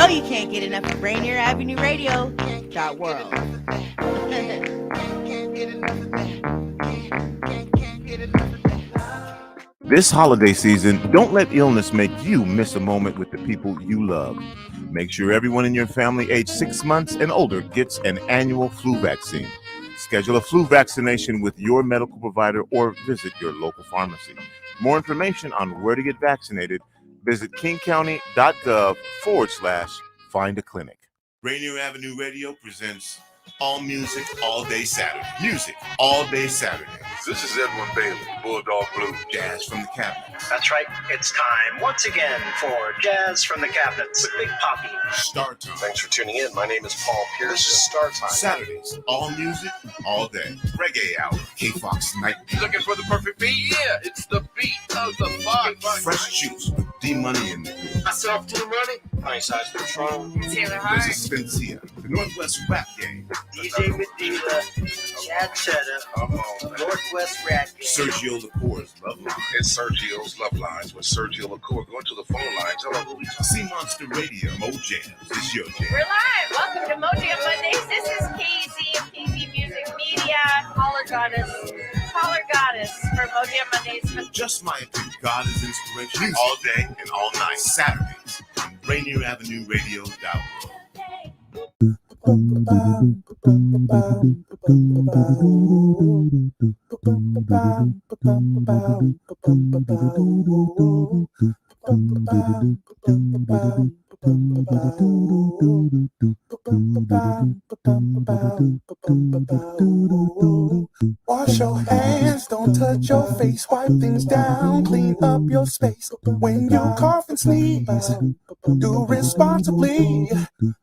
know you can't get enough of Rainier Avenue Radio .world. This holiday season, don't let illness make you miss a moment with the people you love. Make sure everyone in your family age 6 months and older gets an annual flu vaccine. Schedule a flu vaccination with your medical provider or visit your local pharmacy. More information on where to get vaccinated, visit kingcounty.gov/find a clinic. Rainier Avenue Radio presents All Music, All Day Saturday. Music, all day Saturday. This is Edwin Bailey, Bulldog Blues. Jazz from the Cabinets. That's right. It's time once again for Jazz from the Cabinets with Big Poppy. Start Time. Thanks for tuning in. My name is Paul Pierce. This is Start Time. Saturdays, all music, all day. Reggae Hour, K-Fox Night. You looking for the perfect beat? Yeah, it's the beat of the vibe. Fresh Juice with D-Money in the group. Myself, D-Money. Nice Eyes Patron. Taylor Hart. This is Spencia, the Northwest Rap Gang. DJ Medina, Chad Cheddar, Northwest Rat Gang. Sergio Lacour's Love Line. It's Sergio's Love Lines with Sergio LaCour. Going to the phone lines. Hello, who we talking? Sea Monster Radio, Mo Jams. It's your jam. We're live. Welcome to Mojo Mondays. This is KZ of KZ Music Media. Caller Goddess for Mojo Mondays. Just my opinion. God is inspiration. Music all day and all night. Saturdays. Rainier Avenue Radio. Wash your hands, don't touch your face, wipe things down, clean up your space. When you cough and sneeze, do responsibly.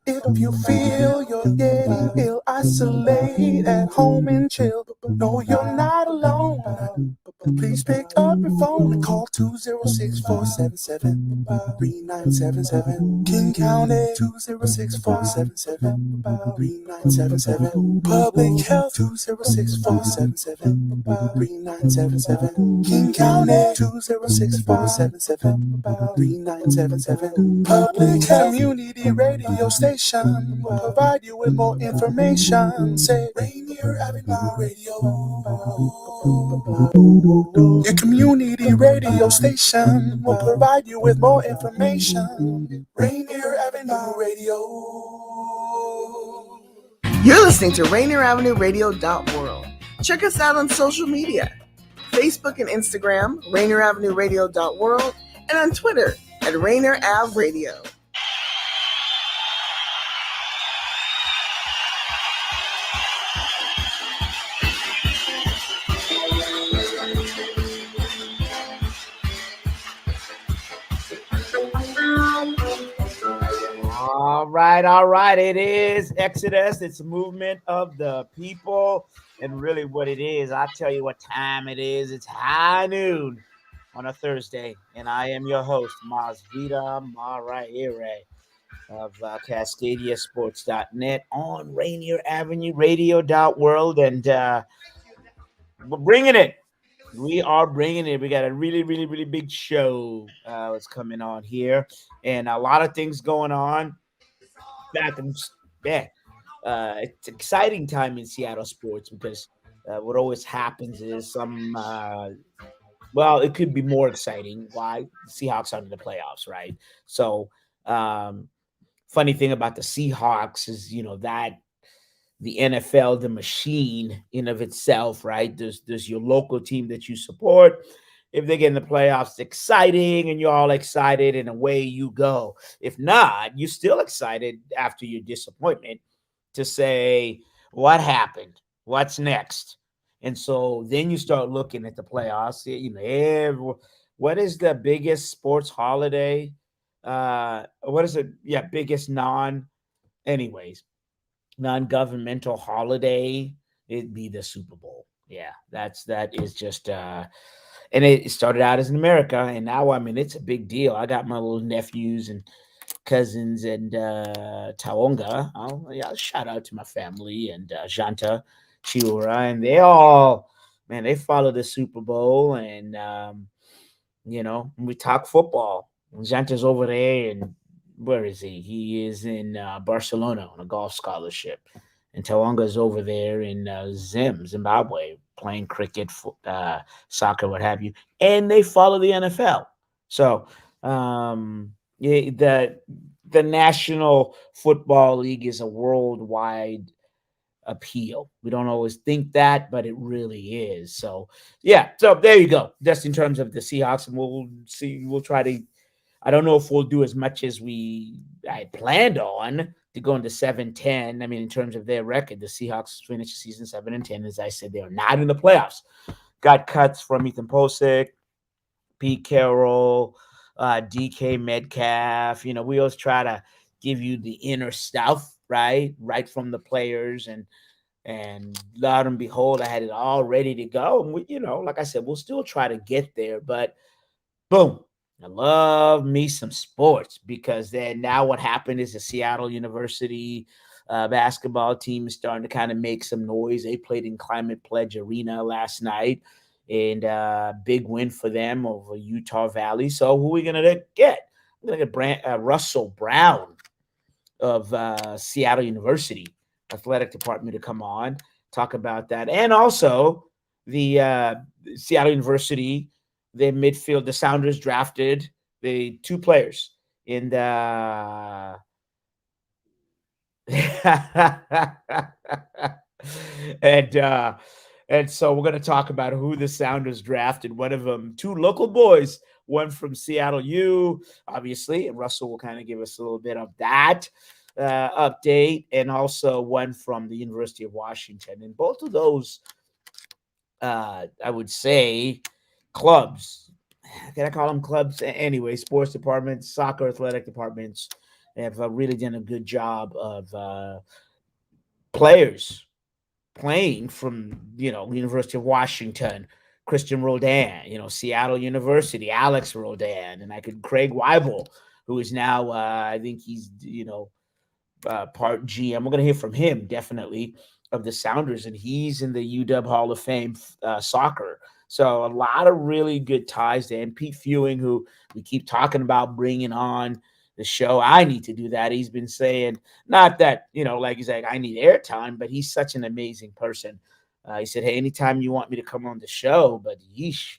If you feel you're getting ill, isolate at home and chill. No, you're not alone. Please pick up your phone and call 206-477-3977. King County 206-477-3977. Public Health 206-477-3977. King County 206-477-3977. Public Health Community Radio Station will provide you with more information. Say Rainier Avenue Radio. Your community radio station will provide you with more information. Rainier Avenue Radio. You're listening to Rainier Avenue Radio .world. Check us out on social media. Facebook and Instagram, Rainier Avenue Radio .world, and on Twitter at Rainier Av Radio. All right. It is Exodus. It's a movement of the people. And really what it is, I'll tell you what time it is. It's high noon on a Thursday. And I am your host, Mazvita Maraire of CascadiaSports.net on Rainier Avenue Radio .world. And we're bringing it. We are bringing it. We got a really, really, really big show that's coming on here. And a lot of things going on. It's an exciting time in Seattle sports because what always happens is it could be more exciting. Why? The Seahawks are in the playoffs, right? So, funny thing about the Seahawks is, that the NFL, the machine in of itself, right? There's your local team that you support. If they get in the playoffs, it's exciting and you're all excited and away you go. If not, you're still excited after your disappointment to say, what happened? What's next? And so then you start looking at the playoffs. What is the biggest sports holiday? What is it? Yeah, biggest non-governmental holiday. It'd be the Super Bowl. Yeah, that is just and it started out as in America, and now it's a big deal. I got my little nephews and cousins and Taonga. I'll shout out to my family and Janta, Chiura, and they all, they follow the Super Bowl, and we talk football. Janta's over there, and where is he? He is in Barcelona on a golf scholarship. And Tawanga's over there in Zimbabwe, playing cricket, soccer, what have you. And they follow the NFL. So the National Football League is a worldwide appeal. We don't always think that, but it really is. So yeah, so there you go. Just in terms of the Seahawks, and we'll see. We'll try to. I don't know if we'll do as much as I planned on to go into 7-10. I mean, in terms of their record, the Seahawks finished the season 7-10. As I said, they are not in the playoffs. Got cuts from Ethan Posick, Pete Carroll, DK Metcalf. We always try to give you the inner stuff, right from the players, and lo and behold, I had it all ready to go. And we, like I said, we'll still try to get there, but boom. I love me some sports, because then now what happened is the Seattle University basketball team is starting to kind of make some noise. They played in Climate Pledge Arena last night, and big win for them over Utah Valley. So who are we going to get? We're going to get Russell Brown of Seattle University Athletic Department to come on, talk about that. And also the Seattle University, their midfield, the Sounders drafted the 2 players in the and so we're going to talk about who the Sounders drafted. One of them, 2 local boys, one from Seattle U, obviously, and Russell will kind of give us a little bit of that update, and also one from the University of Washington. And both of those, I would say, clubs, can I call them clubs? Anyway, sports departments, soccer athletic departments have really done a good job of players playing from, University of Washington, Christian Roldan, Seattle University, Alex Roldan, and Craig Weibel, who is now, I think he's, part GM. We're going to hear from him, definitely, of the Sounders, and he's in the UW Hall of Fame soccer. So a lot of really good ties there. And Pete Fewing, who we keep talking about bringing on the show. I need to do that. He's been saying, not that, like he's like, I need airtime, but he's such an amazing person. He said, hey, anytime you want me to come on the show, but yeesh,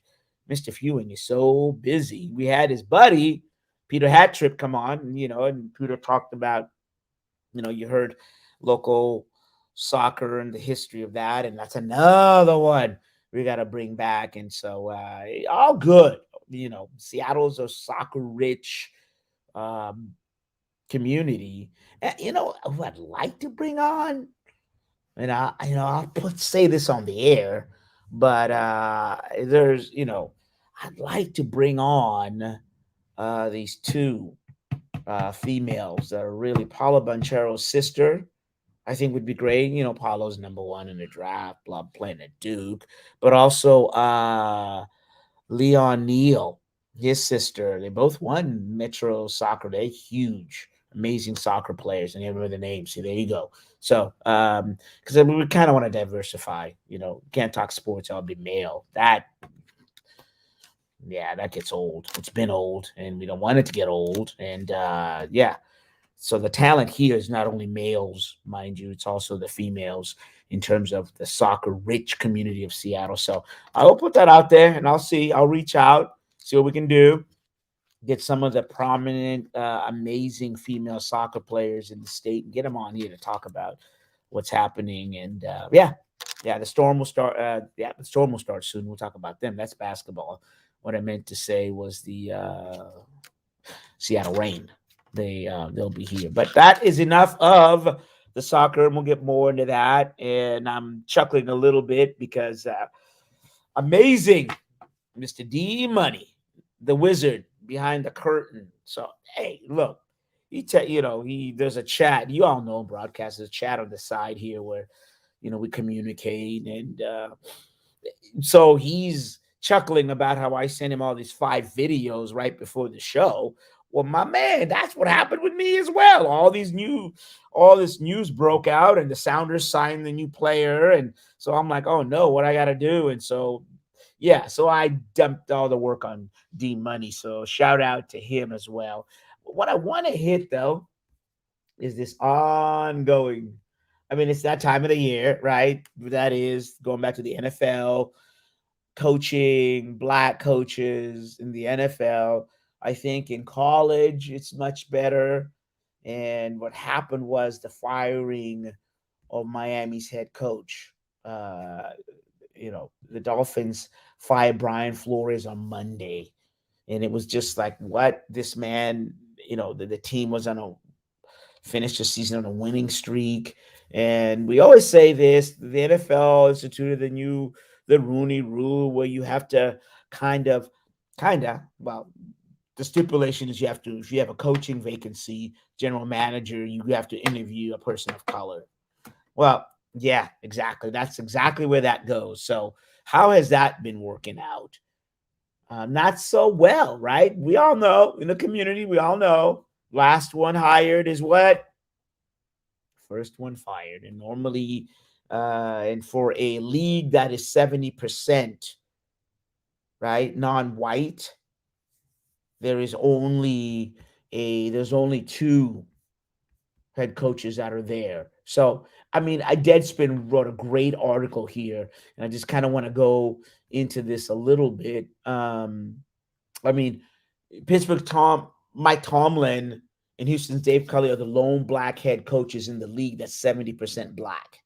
Mr. Fewing is so busy. We had his buddy, Peter Hattrip, come on, and Peter talked about, you heard local soccer and the history of that. And that's another one we got to bring back. And so all good. Seattle's a soccer rich community. And, who I'd like to bring on, and I'll say this on the air, but there's, I'd like to bring on these 2 females that are really Paula Banchero's sister. I think would be great. Paulo's number 1 in the draft, playing at Duke, but also Leon Neal, his sister. They both won Metro Soccer. They're huge, amazing soccer players, and you remember the names. See, there you go. So, because we kind of want to diversify. Can't talk sports, I'll be male. That gets old. It's been old, and we don't want it to get old. And so the talent here is not only males, mind you, it's also the females in terms of the soccer-rich community of Seattle. So I will put that out there, and I'll reach out, see what we can do, get some of the prominent, amazing female soccer players in the state and get them on here to talk about what's happening. And the Storm will start. The Storm will start soon. We'll talk about them. That's basketball. What I meant to say was the Seattle Reign. They'll be here. But that is enough of the soccer, and we'll get more into that. And I'm chuckling a little bit because amazing Mr. D Money, the wizard behind the curtain. So, hey, look, there's a chat. You all know broadcast. There's a chat on the side here where, we communicate. And so he's chuckling about how I sent him all these 5 videos right before the show. Well, my man, that's what happened with me as well. All this news broke out, and the Sounders signed the new player. And so I'm like, oh no, what I got to do? And so, so I dumped all the work on D Money. So shout out to him as well. What I want to hit though is this ongoing. I mean, it's that time of the year, right? That is going back to the NFL, coaching, black coaches in the NFL. I think in college, it's much better. And what happened was the firing of Miami's head coach. The Dolphins fired Brian Flores on Monday. And it was just like, what? This man, the team was finished the season on a winning streak. And we always say this, the NFL instituted the Rooney Rule, where you have to well, the stipulation is if you have a coaching vacancy, general manager, you have to interview a person of color. Well, yeah, exactly. That's exactly where that goes. So how has that been working out? Not so well, right? We all know in the community, last one hired is what? First one fired. And normally, and for a league that is 70%, right, non-white, there's only two head coaches that are there. So, I mean, Deadspin wrote a great article here, and I just kind of want to go into this a little bit. Pittsburgh Mike Tomlin and Houston's Dave Culley are the lone black head coaches in the league that's 70% black.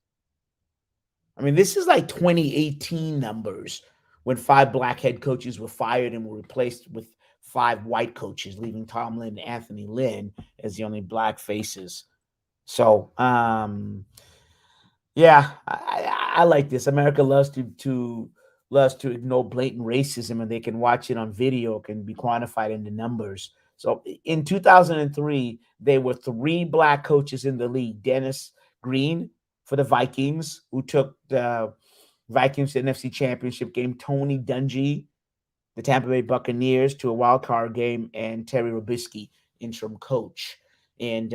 I mean, this is like 2018 numbers when 5 black head coaches were fired and were replaced with 5 white coaches, leaving Tomlin and Anthony Lynn as the only black faces. So, yeah, I like this. America loves to ignore blatant racism, and they can watch it on video. It can be quantified into numbers. So in 2003, there were 3 black coaches in the league. Dennis Green for the Vikings, who took the Vikings to the NFC Championship game. Tony Dungy, the Tampa Bay Buccaneers, to a wild card game, and Terry Robisky, interim coach. And,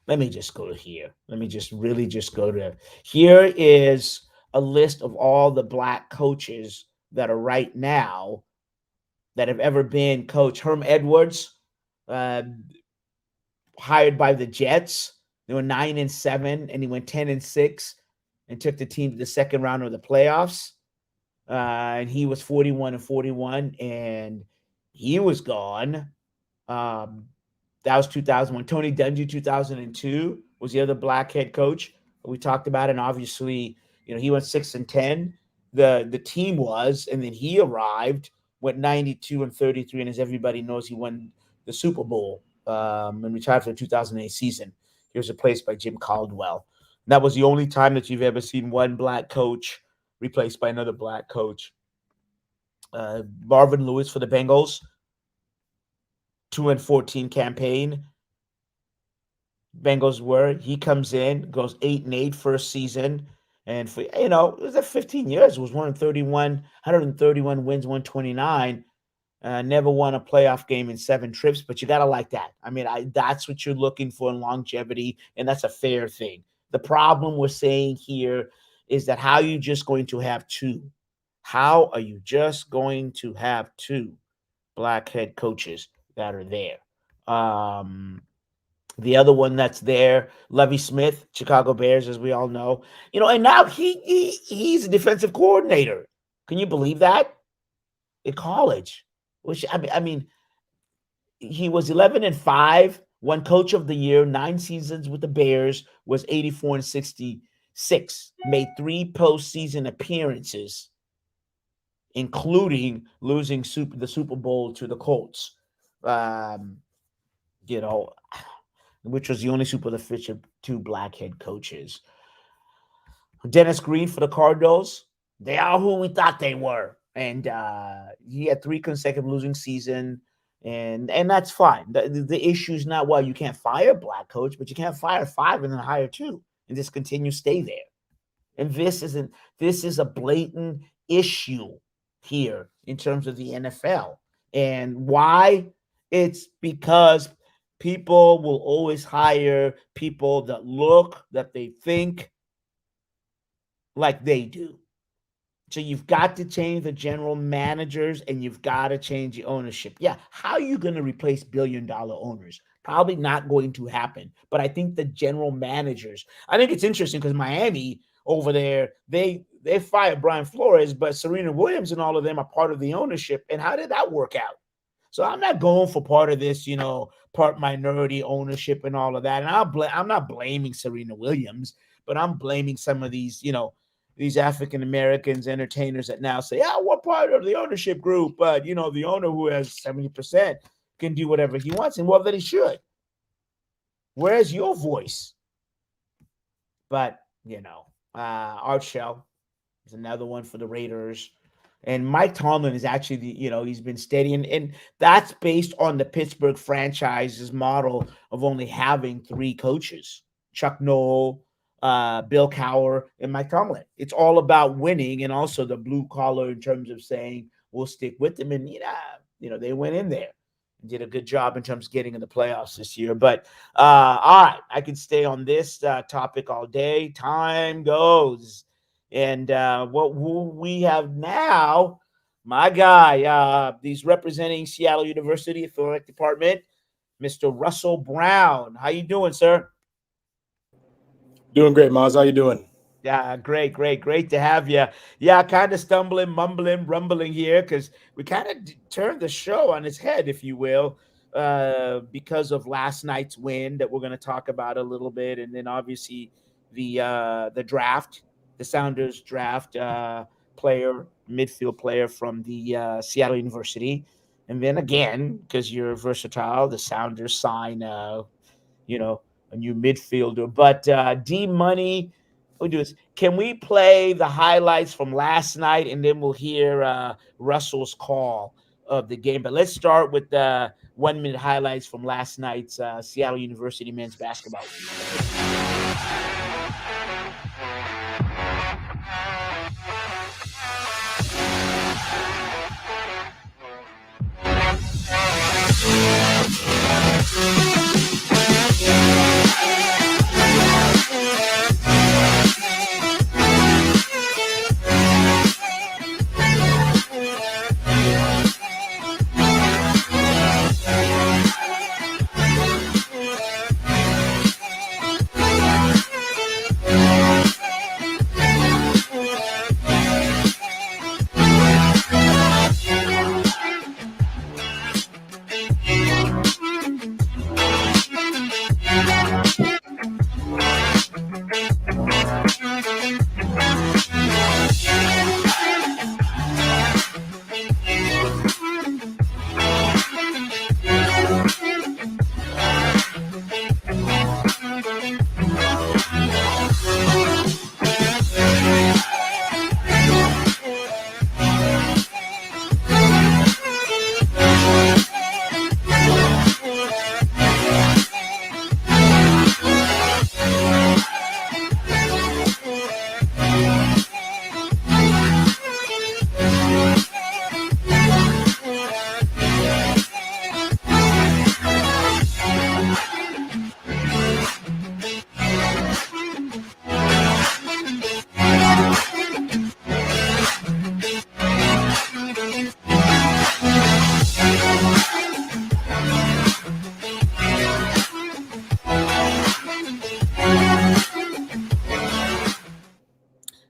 let me just go here. Let me just really just go to here is a list of all the black coaches that are right now that have ever been coached. Herm Edwards, hired by the Jets. They were 9-7, and he went 10-6 and took the team to the second round of the playoffs. And he was 41-41, and he was gone. That was 2001. Tony Dungy, 2002, was the other black head coach we talked about. And obviously, he went 6-10. The team was, and then he arrived, went 92-33. And as everybody knows, he won the Super Bowl and retired for the 2008 season. He was replaced by Jim Caldwell. And that was the only time that you've ever seen one black coach replaced by another black coach. Marvin Lewis for the Bengals. 2-14 campaign. Bengals he comes in, goes 8-8 first season. And for, it was at 15 years. It was 131 wins, 129. Never won a playoff game in 7 trips, but you got to like that. I mean, that's what you're looking for in longevity, and that's a fair thing. The problem we're saying here is that how are you just going to have 2? How are you just going to have 2 black head coaches that are there? The other one that's there, Levy Smith, Chicago Bears, as we all know, and now he's a defensive coordinator. Can you believe that? In college, which I mean, he was 11-5, won Coach of the Year, 9 seasons with the Bears, was 84-66, made 3 postseason appearances, including losing the Super Bowl to the Colts. Which was the only Super Bowl that featured 2 black head coaches. Dennis Green for the Cardinals. They are who we thought they were. And he had 3 consecutive losing season. And that's fine. The issue is not, you can't fire a black coach, but you can't fire 5 and then hire 2 and just stay there. And this is a blatant issue here in terms of the NFL. And why? It's because people will always hire people that they think like they do. So you've got to change the general managers and you've got to change the ownership. Yeah, how are you going to replace billion-dollar owners? Probably not going to happen. But I think the general managers, I think it's interesting because Miami over there, they fired Brian Flores, but Serena Williams and all of them are part of the ownership. And how did that work out? So I'm not going for part of this, part minority ownership and all of that. And I'm not blaming Serena Williams, but I'm blaming some of these, these African Americans entertainers that now say, yeah, we're part of the ownership group, but the owner who has 70% can do whatever he wants, and well, that he should. Where's your voice? But Art Shell is another one for the Raiders, and Mike Tomlin is actually he's been steady, and that's based on the Pittsburgh franchise's model of only having 3 coaches: Chuck Noll, Bill Cowher, and Mike Tomlin. It's all about winning, and also the blue collar in terms of saying we'll stick with them. And they went in there and did a good job in terms of getting in the playoffs this year. But all right, I can stay on this topic all day. Time goes, and who we have now, my guy, he's representing Seattle University Athletic Department, Mr. Russell Brown. How you doing, sir? Doing great, Maz. How you doing? Yeah, great to have you. Yeah, kind of stumbling, mumbling, rumbling here because we kind of turned the show on its head, if you will, because of last night's win that we're going to talk about a little bit, and then obviously the draft, the Sounders draft midfield player from the Seattle University, and then again because you're versatile, the Sounders sign a new midfielder. But D-Money, we'll do this. Can we play the highlights from last night, and then we'll hear Russell's call of the game? But let's start with the 1-minute highlights from last night's Seattle University men's basketball.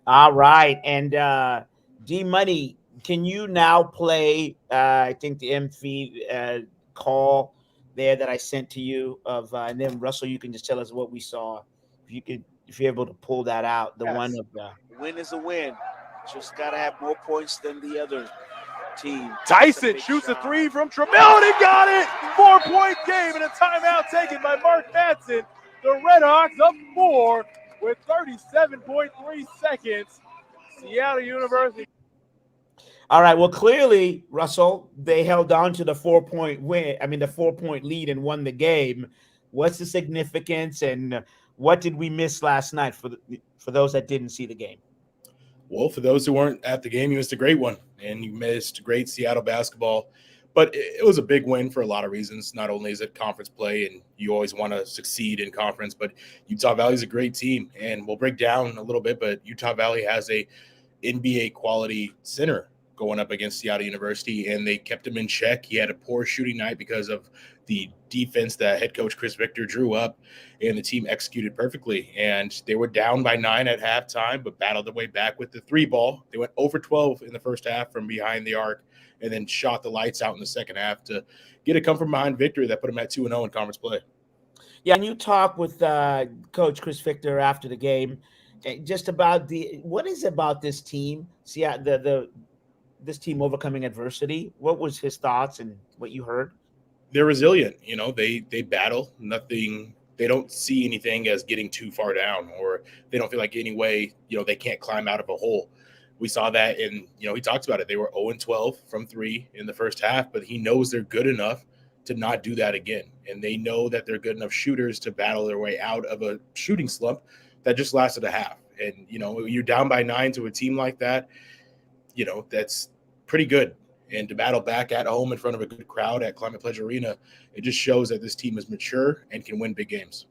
All right. And D-Money, can you now play, I think, the MV call there that I sent to you of, and then Russell, you can just tell us what we saw. If you're able to pull that out, the one of the win is a win. Just got to have more points than the other team. Tyson shoots a 3 from Trammell, and he got it. 4-point game and a timeout taken by Mark Hanson. The Redhawks up 4 with 37.3 seconds. Seattle University. All right. Well, clearly, Russell, they held on to the 4-point win. I mean, the 4-point lead and won the game. What's the significance, and what did we miss last night for those that didn't see the game? Well, for those who weren't at the game, you missed a great one, and you missed great Seattle basketball. But it was a big win for a lot of reasons. Not only is it conference play, and you always want to succeed in conference, but Utah Valley is a great team, and we'll break down a little bit. But Utah Valley has a NBA quality center going up against Seattle University, and they kept him in check. He had a poor shooting night because of the defense that head coach Chris Victor drew up, and the team executed perfectly. And they were down by 9 at halftime, but battled their way back with the 3 ball. They went over 12 in the first half from behind the arc, and then shot the lights out in the second half to get a come-from-behind victory that put them at 2-0 in conference play. Yeah, and you talked with Coach Chris Victor after the game, just about what is about this team? See, this team overcoming adversity. What was his thoughts and what you heard? They're resilient. They battle. Nothing. They don't see anything as getting too far down, or they don't feel like any way, they can't climb out of a hole. We saw that he talks about it. They were 0-12 from 3 in the first half, but he knows they're good enough to not do that again. And they know that they're good enough shooters to battle their way out of a shooting slump that just lasted a half. And, you're down by 9 to a team like that, that's pretty good. And to battle back at home in front of a good crowd at Climate Pledge Arena, it just shows that this team is mature and can win big games.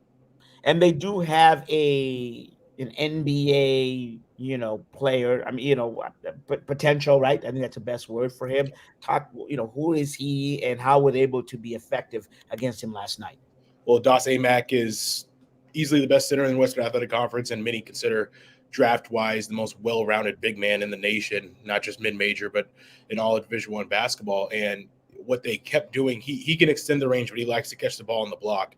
And they do have an NBA, player. I mean, potential, right? I think that's the best word for him. Talk, who is he and how were they able to be effective against him last night? Well, Das Amac is easily the best center in the Western Athletic Conference, and many consider draft-wise the most well-rounded big man in the nation, not just mid-major, but in all of Division I basketball. And what they kept doing, he can extend the range, but he likes to catch the ball on the block.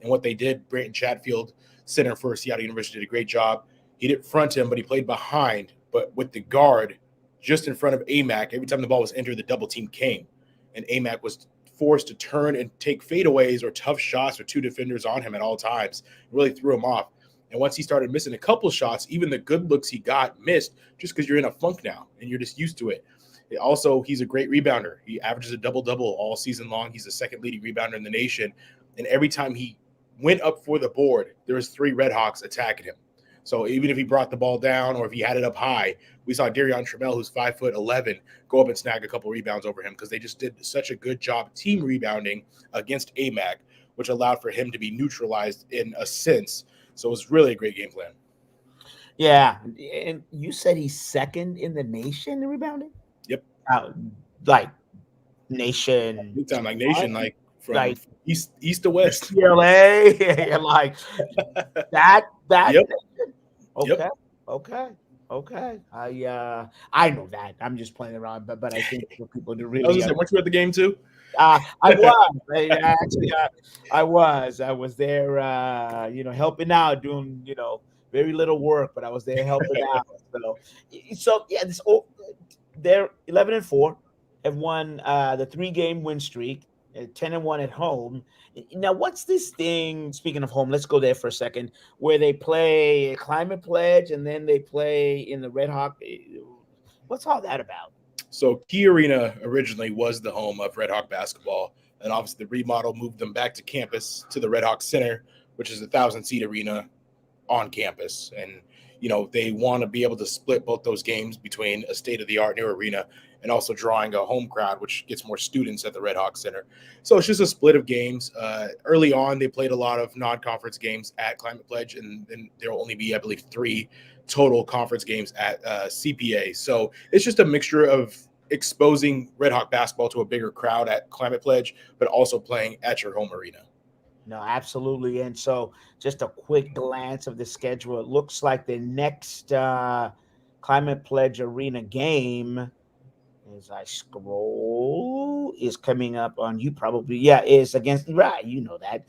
And what they did, Brayton Chatfield, center for Seattle University, did a great job. He didn't front him, but he played behind, but with the guard just in front of Amac. Every time the ball was entered, the double team came. And Amac was forced to turn and take fadeaways or tough shots with 2 defenders on him at all times. It really threw him off. And once he started missing a couple shots, even the good looks he got missed just because you're in a funk now and you're just used to it. Also, he's a great rebounder. He averages a double-double all season long. He's the second leading rebounder in the nation. And every time he went up for the board, there was 3 Redhawks attacking him. So even if he brought the ball down or if he had it up high, we saw Darion Trammell, who's 5'11", go up and snag a couple rebounds over him because they just did such a good job team rebounding against Amac, which allowed for him to be neutralized in a sense. So it was really a great game plan. Yeah. And you said he's second in the nation in rebounding? Yep. Like nation. Big time, like nation, like from east to west. CLA. Like that. Yep. Okay. Yep. Okay. I know that. I'm just playing around, but I think for people to really. I was gonna say, weren't you at the game too? I was. Actually, I was. I was there, helping out, doing, very little work, but I was there helping out. So yeah, they're 11-4, have won the 3-game win streak, 10-1 at home. Now, what's this thing? Speaking of home, let's go there for a second. Where they play Climate Pledge and then they play in the Red Hawk. What's all that about? So Key Arena originally was the home of Red Hawk basketball, and obviously the remodel moved them back to campus to the Red Hawk Center, which is a 1,000-seat arena on campus. And, they want to be able to split both those games between a state-of-the-art new arena and also drawing a home crowd, which gets more students at the Red Hawk Center. So it's just a split of games. Early on, they played a lot of non-conference games at Climate Pledge, and then there will only be, I believe, 3 total conference games at CPA. So it's just a mixture of exposing Red Hawk basketball to a bigger crowd at Climate Pledge, but also playing at your home arena. No, absolutely. And so just a quick glance of the schedule. It looks like the next Climate Pledge Arena game, as I scroll, is coming up on you probably. Yeah, is against, right, that.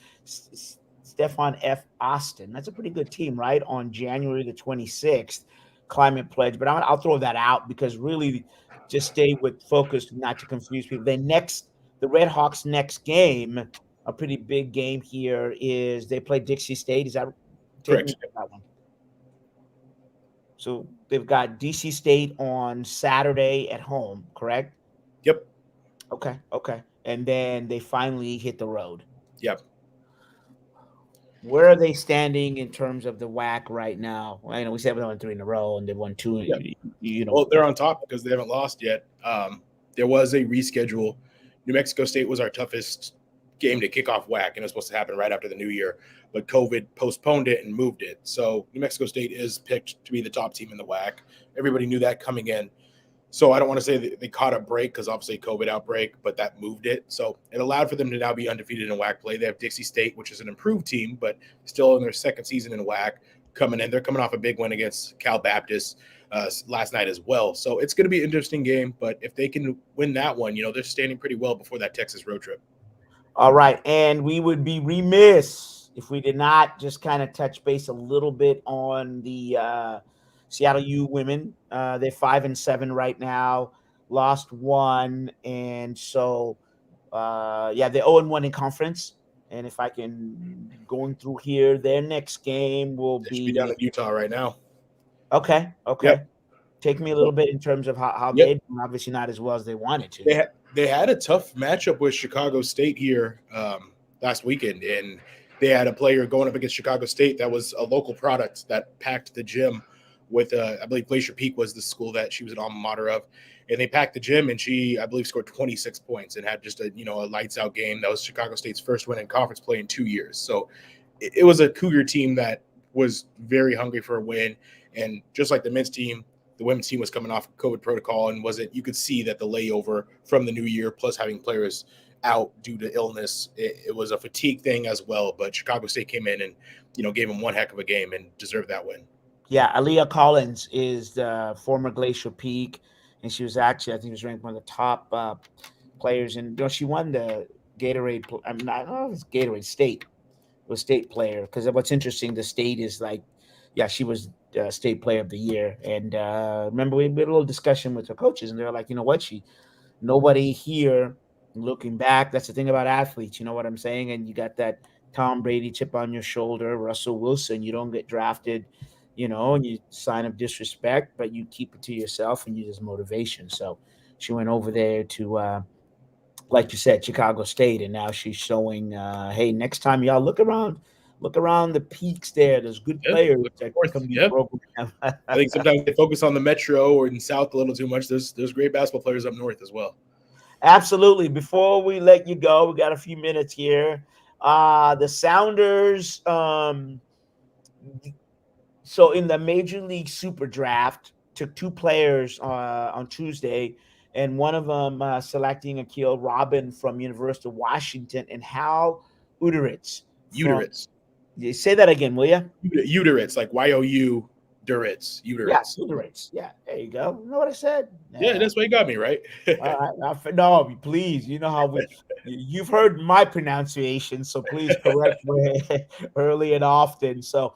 Stefan F. Austin. That's a pretty good team, right? On January the 26th, Climate Pledge. But I'll throw that out because really just stay with focus, not to confuse people. The Red Hawks' next game, a pretty big game here, is they play Dixie State. Is that correct? That one. So they've got DC State on Saturday at home, correct? Yep. Okay. And then they finally hit the road. Yep. Where are they standing in terms of the WAC right now? I know we said they won 3 in a row and they won 2. Yeah. Well, they're on top because they haven't lost yet. There was a reschedule. New Mexico State was our toughest game to kick off WAC, and it was supposed to happen right after the new year, but COVID postponed it and moved it. So New Mexico State is picked to be the top team in the WAC. Everybody knew that coming in. So I don't want to say that they caught a break because obviously COVID outbreak, but that moved it. So it allowed for them to now be undefeated in WAC play. They have Dixie State, which is an improved team, but still in their second season in WAC coming in. They're coming off a big win against Cal Baptist last night as well. So it's going to be an interesting game, but if they can win that one, they're standing pretty well before that Texas road trip. All right. And we would be remiss if we did not just kind of touch base a little bit on the Seattle U women. They're 5-7 right now, lost one. And so, they're 0-1 in conference. And if I can going through here, their next game will be down in Utah right now. Okay. Yep. Take me a little bit in terms of how Yep. they did, obviously not as well as they wanted to. They had a tough matchup with Chicago State here last weekend, and they had a player going up against Chicago State that was a local product that packed the gym with, I believe Glacier Peak was the school that she was an alma mater of, and they packed the gym, and she, I believe, scored 26 points and had just a lights out game. That was Chicago State's first win in conference play in 2 years. So it was a Cougar team that was very hungry for a win, and just like the men's team, the women's team was coming off COVID protocol, and you could see that the layover from the new year, plus having players out due to illness, it was a fatigue thing as well. But Chicago State came in and, gave them one heck of a game and deserved that win. Yeah, Aaliyah Collins is the former Glacier Peak, and she was actually, I think, was ranked one of the top players. And she won the Gatorade. I don't know if it's Gatorade State. It was state player, because what's interesting, the state is she was state player of the year. And remember, we had a little discussion with her coaches, and they were like, nobody here looking back. That's the thing about athletes, you know what I'm saying? And you got that Tom Brady chip on your shoulder, Russell Wilson. You don't get drafted, and you sign of disrespect, but you keep it to yourself and you just motivation. So she went over there to, like you said, Chicago State, and now she's showing, hey, next time y'all look around the peaks there. There's good players that come to the program. I think sometimes they focus on the metro or in South a little too much. There's great basketball players up north as well. Absolutely. Before we let you go, we got a few minutes here. The Sounders, so in the Major League Super Draft, took two players on Tuesday, and one of them selecting Akil Robin from University of Washington and Hal Uderitz. Say that again, will you? Uderitz, like Y-O-U, Duritz. Uderitz. Yeah, Uderitz. Yeah, there you go. You know what I said? Yeah, that's what you got me, right? All right. No, please. You know how you've heard my pronunciation, so please correct me early and often. So,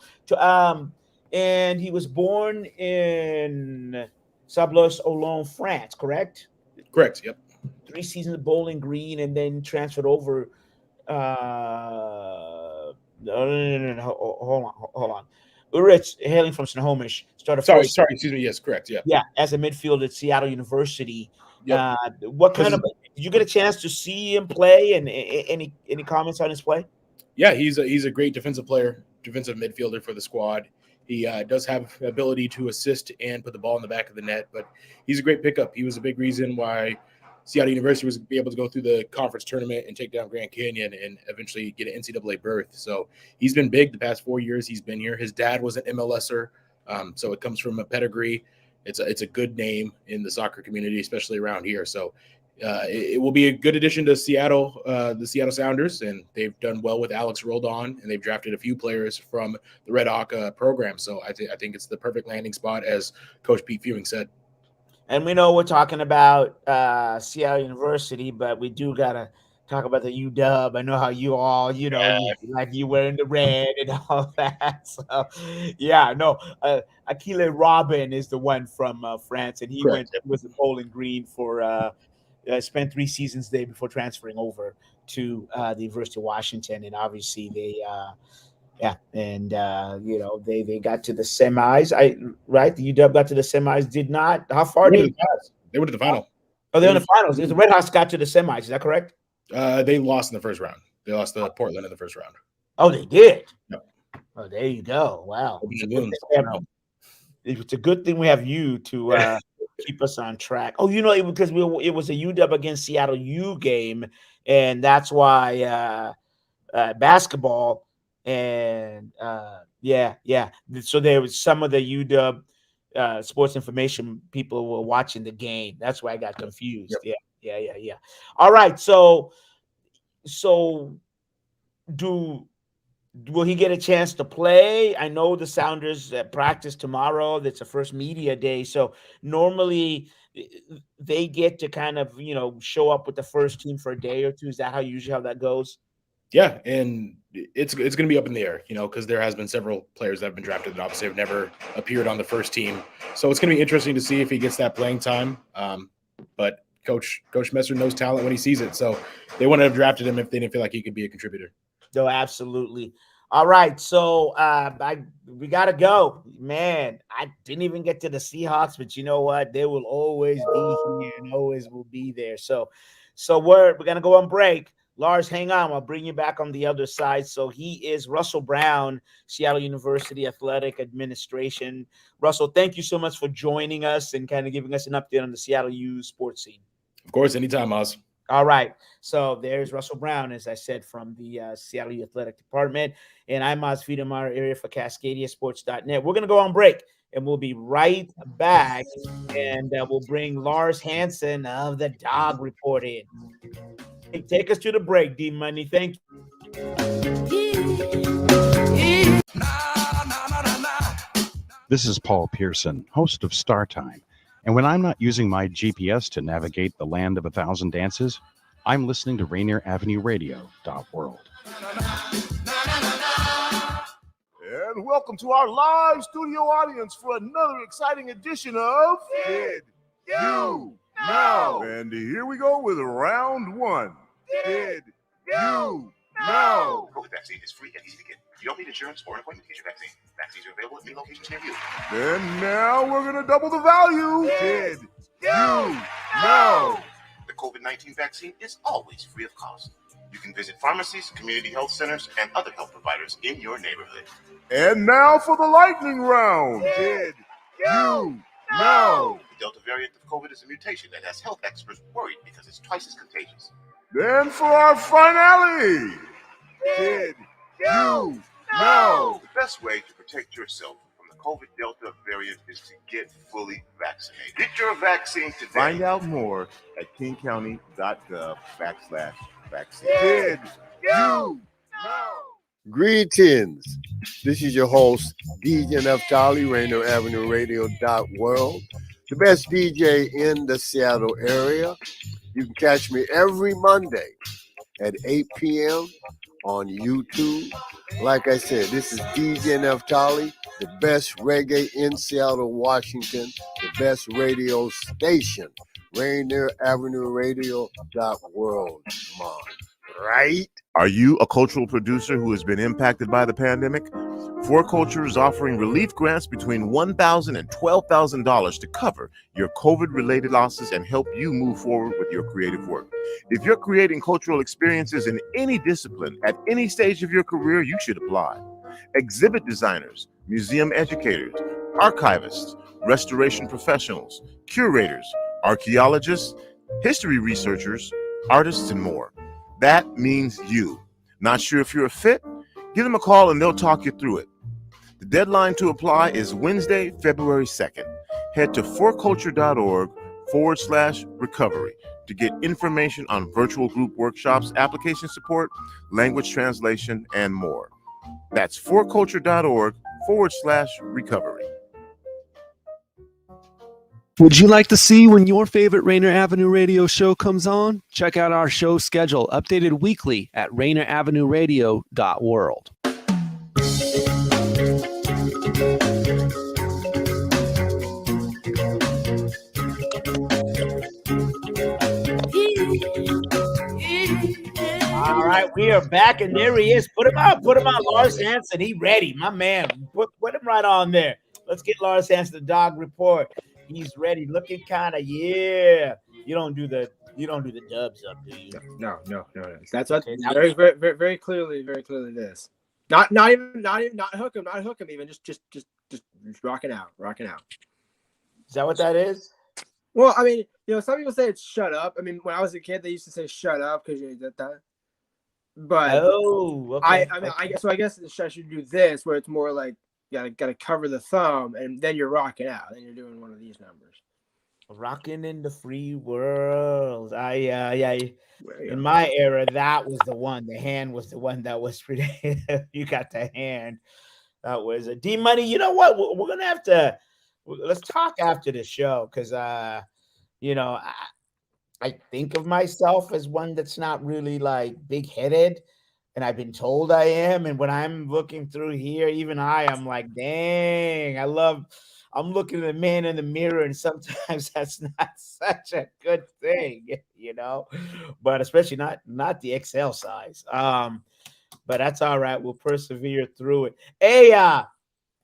and he was born in Sablons-Olon, France, correct? Correct, yep. 3 seasons at Bowling Green, and then transferred over. No. Hold on. Uderitz, hailing from Snohomish, started. Sorry. Excuse me. Yes, correct. Yeah. Yeah, as a midfielder at Seattle University. Yep. What kind of? Did you get a chance to see him play? And any comments on his play? Yeah, he's a great defensive player, defensive midfielder for the squad. He does have the ability to assist and put the ball in the back of the net, but he's a great pickup. He was a big reason why Seattle University was able to go through the conference tournament and take down Grand Canyon and eventually get an NCAA berth. So he's been big the past 4 years he's been here. His dad was an MLSer, so it comes from a pedigree. It's a good name in the soccer community, especially around here. So it will be a good addition to Seattle, the Seattle Sounders, and they've done well with Alex Roldan, and they've drafted a few players from the Red Hawk program. So I think it's the perfect landing spot, as Coach Pete Fewing said. And we know we're talking about Seattle University, but we do got to talk about the UW. I know how you all, like you were in the red and all that. So, yeah, no, Akile Robin is the one from France, and he was at Bowling Green for spent 3 seasons there before transferring over to the University of Washington. And obviously they they got to the semis. The UW got to the semis. Did not. How far did they went to the final? Oh, they're in the finals. The Red Hawks got to the semis. Is that correct? They lost in the first round. They lost to Portland in the first round. Oh, they did. Yep. Oh, there you go. Wow. It's a good thing we have you to keep us on track. Oh, because it was a UW against Seattle U game, and that's why basketball and So there was some of the UW sports information people were watching the game. That's why I got confused. Yep. Yeah. All right, so will he get a chance to play? I know the Sounders practice tomorrow. That's the first media day. So normally they get to kind of, show up with the first team for a day or two. Is that how that goes? Yeah, and it's going to be up in the air, because there has been several players that have been drafted that obviously have never appeared on the first team. So it's going to be interesting to see if he gets that playing time. But Coach Messer knows talent when he sees it. So they wouldn't have drafted him if they didn't feel like he could be a contributor. No, absolutely. All right, so we got to go. Man, I didn't even get to the Seahawks, but you know what? They will always be here and always will be there. So we're going to go on break. Lars, hang on. I'll bring you back on the other side. So he is Russell Brown, Seattle University Athletic Administration. Russell, thank you so much for joining us and kind of giving us an update on the Seattle U sports scene. Of course, anytime, Oz. All right. So there's Russell Brown, as I said, from the Seattle U Athletic Department. And I'm Mazvita Maraire for CascadiaSports.net. We're going to go on break, and we'll be right back. And we'll bring Lars Hanson of the Dawg Report in. Hey, take us to the break, D Money. Thank you. This is Paul Pearson, host of Star Time. And when I'm not using my GPS to navigate the land of 1,000 dances, I'm listening to Rainier Avenue Radio .world. And welcome to our live studio audience for another exciting edition of Did You Know? And here we go with round one. Did you know? COVID vaccine is free and easy to get. You don't need insurance or an appointment to get your vaccine. Vaccines are available at many locations near you. And now we're going to double the value. Did you know? The COVID-19 vaccine is always free of cost. You can visit pharmacies, community health centers, and other health providers in your neighborhood. And now for the lightning round. Did you know? The Delta variant of COVID is a mutation that has health experts worried because it's twice as contagious. Then for our finale. Did you know? The best way to protect yourself from the COVID Delta variant is to get fully vaccinated. Get your vaccine today. Find out more at kingcounty.gov/vaccine. Did you know? Greetings. This is your host, DJ Neftali, Rainier Avenue Radio .world, the best DJ in the Seattle area. You can catch me every Monday at 8 p.m. on YouTube. Like I said, this is DJ Neftali, the best reggae in Seattle, Washington, the best radio station, Rainier Avenue Radio .world. Mom, right? Are you a cultural producer who has been impacted by the pandemic? Four Culture is offering relief grants between $1,000 and $12,000 to cover your COVID-related losses and help you move forward with your creative work. If you're creating cultural experiences in any discipline at any stage of your career, you should apply. Exhibit designers, museum educators, archivists, restoration professionals, curators, archaeologists, history researchers, artists, and more. That means you. Not sure if you're a fit? Give them a call and they'll talk you through it. The deadline to apply is Wednesday, February 2nd. Head to forculture.org/recovery to get information on virtual group workshops, application support, language translation, and more. That's forculture.org/recovery. Would you like to see when your favorite Rainier Avenue Radio show comes on? Check out our show schedule, updated weekly at rainieravenue.radio.world. All right, we are back, and there he is. Put him out, Lars Hanson. He ready, my man. Put him right on there. Let's get Lars Hanson, the Dawg Report. He's ready, looking kind of, yeah. You don't do the dubs up, do you? No. That's what very clearly this. Not hook him, even just rocking out. Is that what that is? Well, I mean, some people say it's shut up. I mean, when I was a kid, they used to say shut up because you did that. But okay. I guess I should do this where it's more like you gotta cover the thumb and then you're rocking out. Then you're doing one of these numbers. Rocking in the free world. In my era, that was the one. The hand was the one that was pretty. You got the hand. That was a D Money. You know what? We're gonna have to. Let's talk after the show because I think of myself as one that's not really like big headed, and I've been told I am. And when I'm looking through here, even I'm like, dang, I'm looking at the man in the mirror, and sometimes that's not such a good thing, but especially not the XL size. But that's all right. We'll persevere through it. Hey,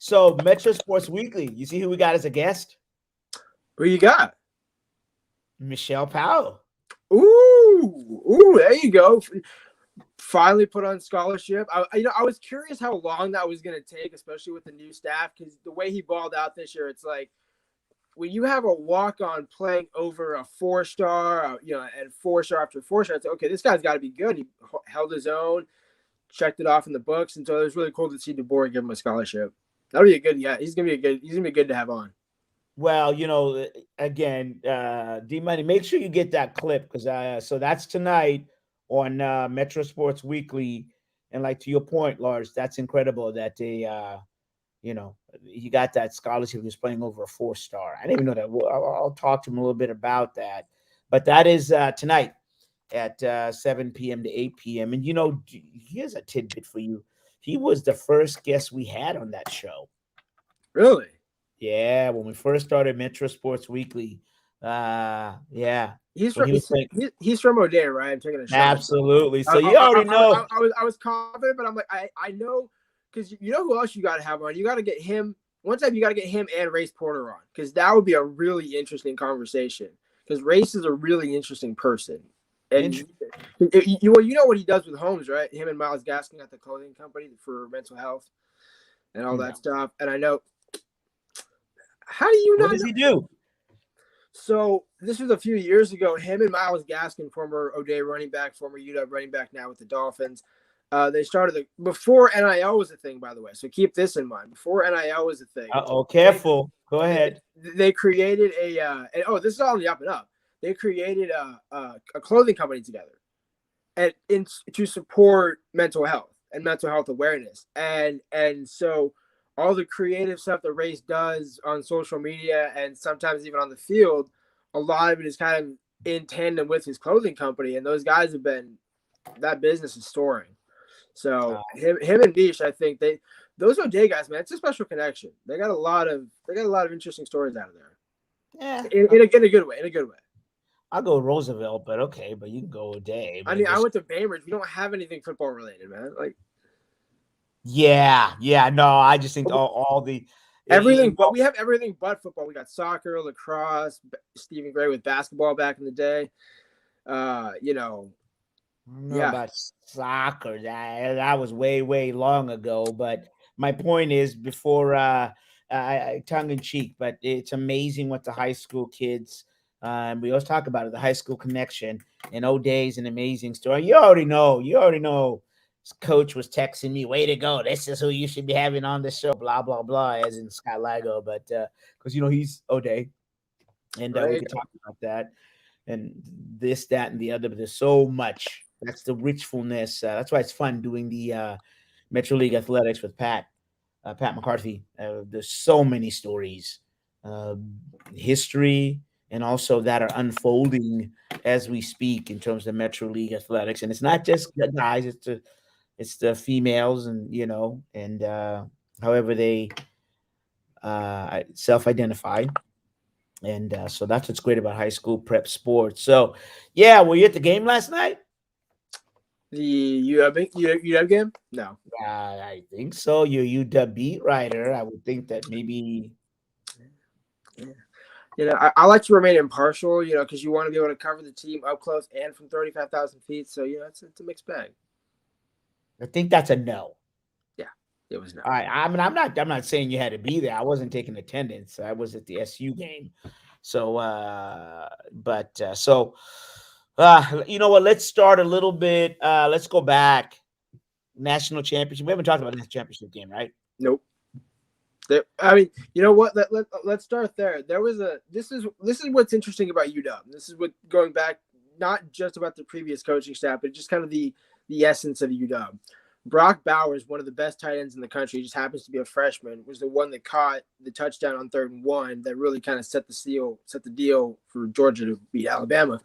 so Metro Sports Weekly, you see who we got as a guest? Who you got? Michelle Powell. Ooh, there you go. Finally put on scholarship. I was curious how long that was going to take, especially with the new staff, because the way he balled out this year, it's like when you have a walk-on playing over a 4-star, and 4-star after 4-star, it's okay. This guy's got to be good. He held his own, checked it off in the books, and so it was really cool to see DeBoer give him a scholarship. That'll be a good. Yeah, he's gonna be good to have on. Well, again, D Money, make sure you get that clip because so that's tonight on Metro Sports Weekly, and like to your point, Lars, that's incredible that they, he got that scholarship. He was playing over a 4-star. I didn't even know that. I'll talk to him a little bit about that, but that is tonight at 7 p.m. to 8 p.m. And here's a tidbit for you. He was the first guest we had on that show. Really? Yeah, when we first started Metro Sports Weekly. Yeah. He's from O'Dea, right? I'm taking a shot. Absolutely. So you already know. I was confident, but I'm like, I know, because you know who else you got to have on? You got to get him. One time you got to get him and Race Porter on, because that would be a really interesting conversation, because Race is a really interesting person. And you know what he does with Holmes, right? Him and Miles Gaskin at the clothing company for mental health and all that stuff. And I know, how do you know? What does he do? So this was a few years ago. Him and Miles Gaskin, former O'Dea running back, former UW running back, now with the Dolphins. They started before NIL was a thing, by the way. So keep this in mind. Before NIL was a thing. Careful. Go ahead. They created this is all on the up and up. They created a clothing company together, to support mental health and mental health awareness, and so all the creative stuff that Race does on social media and sometimes even on the field, a lot of it is kind of in tandem with his clothing company, and those guys that business is soaring. So him and Bish, I think those O'Dea guys, man, it's a special connection. They got a lot of interesting stories out of there. Yeah, in a good way. I'll go Roosevelt, but you can go O'Dea. I mean, I went to Bainbridge. We don't have anything football related, man. Like, yeah, no, I just think all the everything, but we have everything but football. We got soccer, lacrosse, Stephen Gray with basketball back in the day. I don't know about soccer. That was way long ago. But my point is, before tongue in cheek, but it's amazing what the high school kids. We always talk about it, the high school connection, and O'Dea's an amazing story. You already know. His coach was texting me, "Way to go! This is who you should be having on the show." Blah blah blah, as in Scott Lago, but because he's O'Dea, and we can talk about that and this, that, and the other. But there's so much. That's the richfulness. That's why it's fun doing the Metro League Athletics with Pat McCarthy. There's so many stories, history, and also that are unfolding as we speak in terms of Metro League Athletics. And it's not just the guys, it's the females, and however they self-identify. And so that's what's great about high school prep sports. So, yeah, were you at the game last night? The UW game? No. I think so. You're UW beat writer. I would think that maybe. Yeah. I like to remain impartial, because you want to be able to cover the team up close and from 35,000 feet. So, it's a mixed bag. I think that's a no. Yeah, it was no. All right. I mean, I'm not saying you had to be there. I wasn't taking attendance. I was at the SU game. So, you know what? Let's start a little bit. Let's go back. National championship. We haven't talked about the national championship game, right? Nope. I mean, you know what? Let's start there. This is what's interesting about UW. This is what going back, not just about the previous coaching staff, but just kind of the essence of UW. Brock Bauer is one of the best tight ends in the country. He just happens to be a freshman. Was the one that caught the touchdown on 3rd and 1 that really kind of set the deal for Georgia to beat Alabama.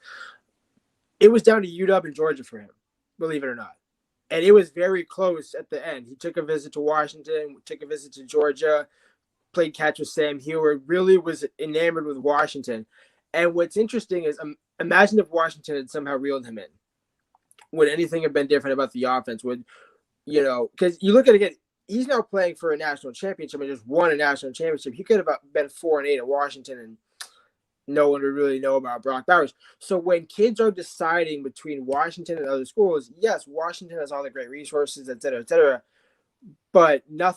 It was down to UW and Georgia for him, believe it or not. And it was very close at the end. He took a visit to Washington, took a visit to Georgia, played catch with Sam Heward, really was enamored with Washington. And what's interesting is imagine if Washington had somehow reeled him in. Would anything have been different about the offense? Because you look at it again, he's now playing for a national championship and just won a national championship. He could have been 4-8 at Washington and no one would really know about Brock Bowers. So when kids are deciding between Washington and other schools, yes, Washington has all the great resources, et cetera, but no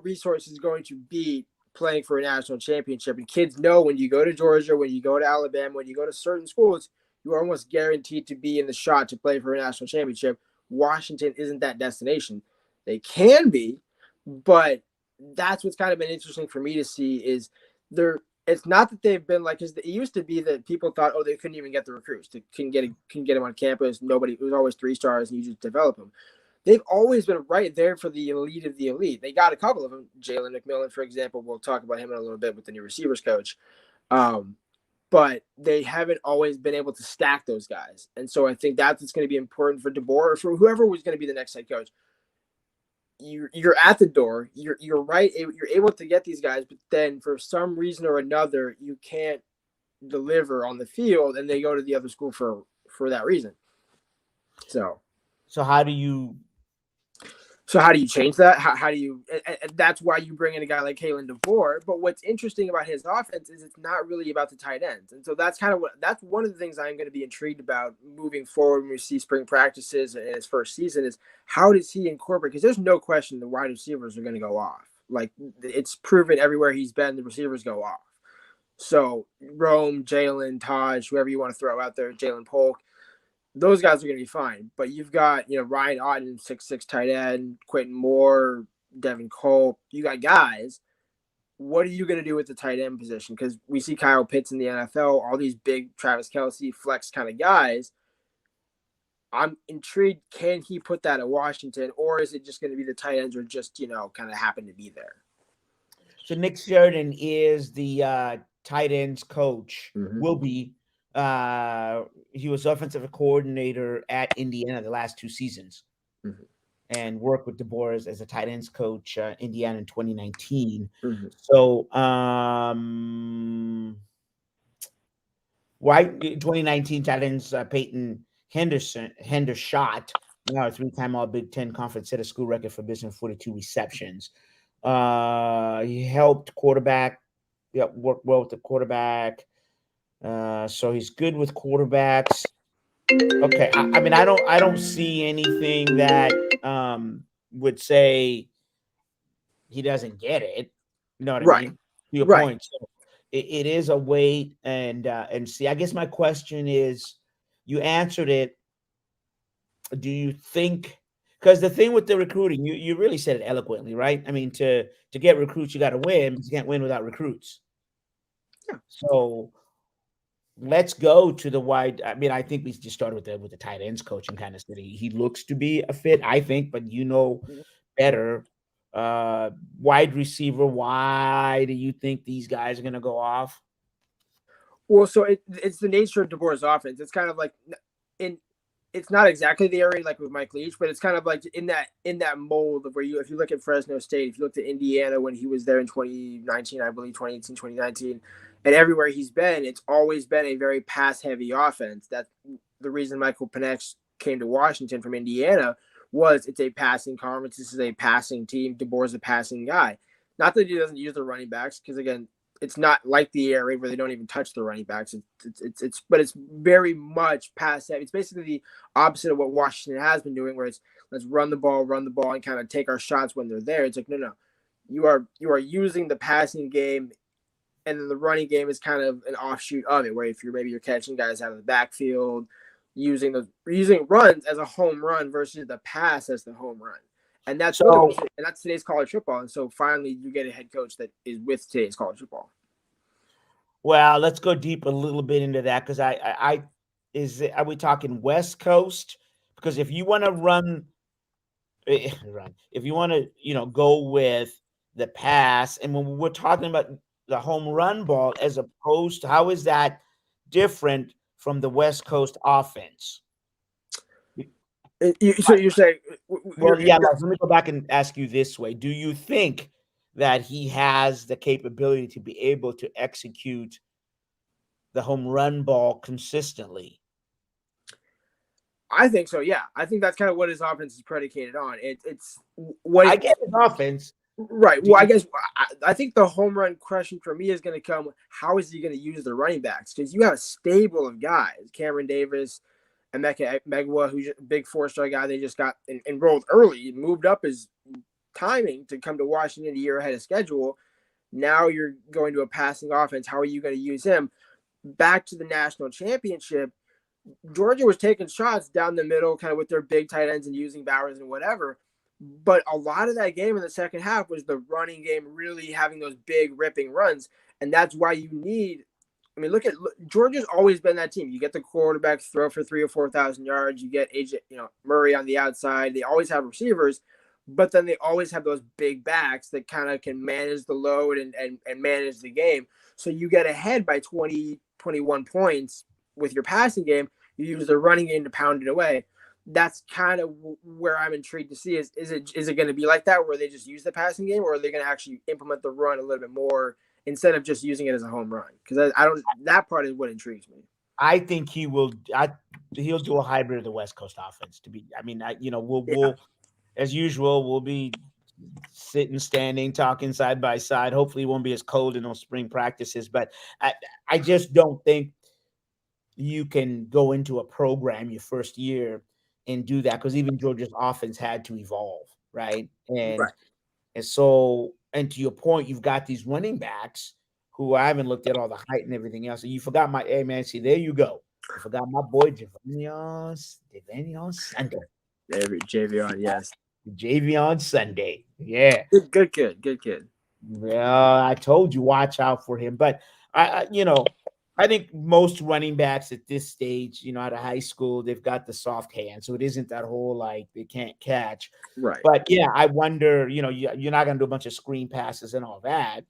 resource is going to beat playing for a national championship. And kids know when you go to Georgia, when you go to Alabama, when you go to certain schools, you are almost guaranteed to be in the shot to play for a national championship. Washington isn't that destination. They can be, but that's what's kind of been interesting for me to see is it's not that they've been like, because it used to be that people thought, they couldn't even get the recruits. They couldn't get them on campus. It was always 3 stars and you just develop them. They've always been right there for the elite of the elite. They got a couple of them. Jalen McMillan, for example, we'll talk about him in a little bit with the new receivers coach. But they haven't always been able to stack those guys. And so I think that's what's going to be important for DeBoer or for whoever was going to be the next head coach. You're at the door. You're right. You're able to get these guys, but then for some reason or another, you can't deliver on the field, and they go to the other school for that reason. So how do you change that? How do you? And that's why you bring in a guy like Kalen DeBoer. But what's interesting about his offense is it's not really about the tight ends, and so that's one of the things I'm going to be intrigued about moving forward when we see spring practices in his first season is how does he incorporate? Because there's no question the wide receivers are going to go off. Like it's proven everywhere he's been, the receivers go off. So Rome, Jalen, Taj, whoever you want to throw out there, Jalen Polk. Those guys are going to be fine, but you've got, Ryan Otten, 6'6" tight end, Quentin Moore, Devin Cole. You got guys. What are you going to do with the tight end position? Because we see Kyle Pitts in the NFL, all these big Travis Kelce flex kind of guys. I'm intrigued. Can he put that at Washington, or is it just going to be the tight ends or just, kind of happen to be there? So Nick Sheridan is the tight ends coach, will be. He was offensive coordinator at Indiana the last 2 seasons and worked with DeBoer as a tight ends coach, Indiana in 2019. So, why 2019 tight ends, Peyton Hendershot, now a 3-time All Big Ten Conference, set a school record for business 42 receptions. He helped quarterback, worked well with the quarterback. So he's good with quarterbacks. Okay, I don't see anything that would say he doesn't get it. You know what I mean? To your point. So it is a wait and see. I guess my question is, you answered it. Do you think? Because the thing with the recruiting, you really said it eloquently, right? I mean, to get recruits, you got to win. But you can't win without recruits. Yeah. So let's go to the wide. I mean, I think we just started with the tight ends coaching kind of study. He looks to be a fit, I think, but better. Wide receiver, why do you think these guys are going to go off? Well, so it's the nature of DeBoer's offense. It's kind of like it's not exactly the area like with Mike Leach, but it's kind of like in that mold of where if you look at Fresno State, if you look at Indiana when he was there in 2019, I believe 2018, 2019, and everywhere he's been, it's always been a very pass-heavy offense. That's the reason Michael Penix came to Washington from Indiana was it's a passing conference. This is a passing team. DeBoer's a passing guy. Not that he doesn't use the running backs, because again, it's not like the area where they don't even touch the running backs. But it's very much pass heavy. It's basically the opposite of what Washington has been doing, where it's let's run the ball, and kind of take our shots when they're there. It's like no, you are using the passing game then the running game is kind of an offshoot of it, where if you're catching guys out of the backfield, using runs as a home run versus the pass as the home run. And that's today's college football. And so finally you get a head coach that is with today's college football. Well, let's go deep a little bit into that, because are we talking West Coast? Because if you want to if you want to, go with the pass, and when we're talking about the home run ball, as opposed to, how is that different from the West Coast offense? So you're saying, well, yeah. Let me go back and ask you this way: do you think that he has the capability to be able to execute the home run ball consistently? I think so. Yeah, I think that's kind of what his offense is predicated on. It's what I get his offense, right? Well, I guess I think the home run question for me is going to come: how is he going to use the running backs? Because you have a stable of guys, Cameron Davis, Emeka Megwa, who's a big 4-star guy. They just got enrolled early, moved up his timing to come to Washington a year ahead of schedule. Now you're going to a passing offense. How are you going to use him? Back to the national championship, Georgia was taking shots down the middle, kind of with their big tight ends and using Bauer and whatever. But a lot of that game in the second half was the running game really having those big ripping runs. And that's why you need, look, Georgia's always been that team. You get the quarterback throw for 3,000 or 4,000 yards. You get AJ, Murray on the outside. They always have receivers, but then they always have those big backs that kind of can manage the load and manage the game. So you get ahead by 20, 21 points with your passing game. You use the running game to pound it away. That's kind of where I'm intrigued to see is it going to be like that, where they just use the passing game, or are they going to actually implement the run a little bit more instead of just using it as a home run? Because that part is what intrigues me. I think he will. He'll do a hybrid of the West Coast offense. We'll as usual, we'll be sitting, standing, talking side by side. Hopefully, it won't be as cold in those spring practices. But I just don't think you can go into a program your first year and do that, because even Georgia's offense had to evolve, right? And so to your point, you've got these running backs who I haven't looked at all the height and everything else. And you forgot see, there you go. I forgot my boy Javion Sunday. Javion, yes. Javion Sunday. Yeah. Good kid. Well, I told you, watch out for him. But I think most running backs at this stage, out of high school, they've got the soft hand. So it isn't that whole, they can't catch. Right. But yeah, I wonder, you're not going to do a bunch of screen passes and all that.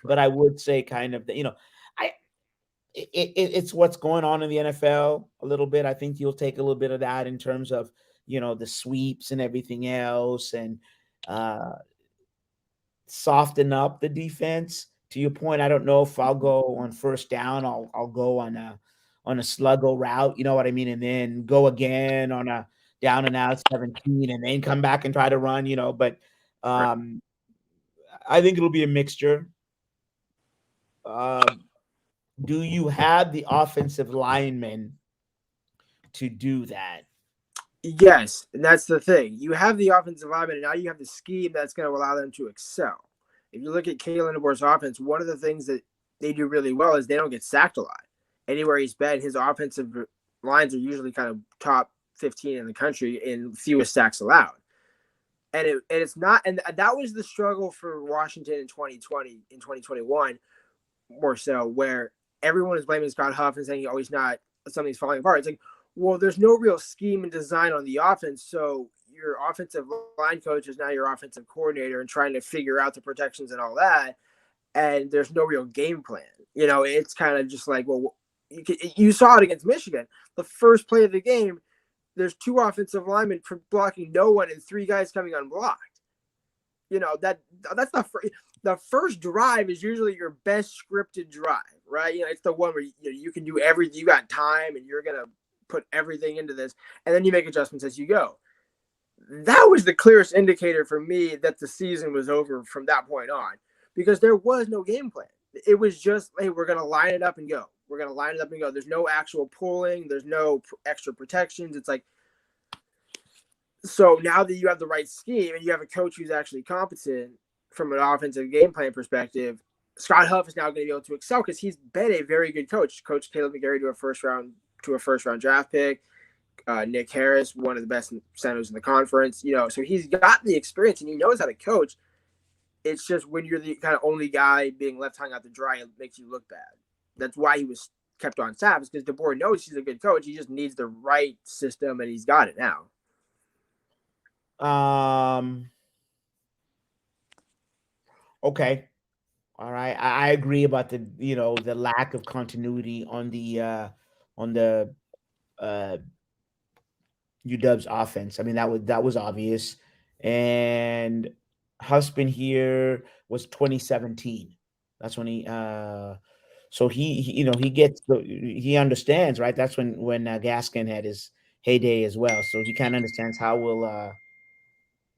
But I would say kind of, it's what's going on in the NFL a little bit. I think you'll take a little bit of that in terms of, the sweeps and everything else, and soften up the defense. To your point, I don't know if I'll go on first down. I'll go on a sluggo route, you know what I mean, and then go again on a down and out 17, and then come back and try to run, But I think it'll be a mixture. Do you have the offensive linemen to do that? Yes, and that's the thing. You have the offensive linemen, and now you have the scheme that's going to allow them to excel. If you look at Kalen DeBoer's offense, one of the things that they do really well is they don't get sacked a lot. Anywhere he's been, his offensive lines are usually kind of top 15 in the country in fewest sacks allowed. And it's not, and that was the struggle for Washington in 2020, in 2021, more so, where everyone is blaming Scott Huff and saying, he's not, something's falling apart. It's like, well, there's no real scheme and design on the offense, so your offensive line coach is now your offensive coordinator and trying to figure out the protections and all that, and there's no real game plan. It's kind of just like, well, you saw it against Michigan. The first play of the game, there's 2 offensive linemen blocking no one and 3 guys coming unblocked. That's the first drive is usually your best scripted drive, right? It's the one where you can do everything. You got time and you're gonna put everything into this, and then you make adjustments as you go. That was the clearest indicator for me that the season was over from that point on, because there was no game plan. It was just, hey, we're going to line it up and go. We're going to line it up and go. There's no actual pulling. There's no extra protections. It's like, so now that you have the right scheme and you have a coach who's actually competent from an offensive game plan perspective, Scott Huff is now going to be able to excel because he's been a very good coach. Coach Caleb McGarry to a first round draft pick. Nick Harris, one of the best centers in the conference. So he's got the experience and he knows how to coach. It's just when you're the kind of only guy being left hung out to dry, it makes you look bad. That's why he was kept on staff, is because DeBoer knows he's a good coach. He just needs the right system, and he's got it now. Okay. All right. I agree about the lack of continuity on the UW's offense. I mean, that was obvious. And Husband here was 2017. That's when he so he he understands, right? That's when Gaskin had his heyday as well. So he kind of understands how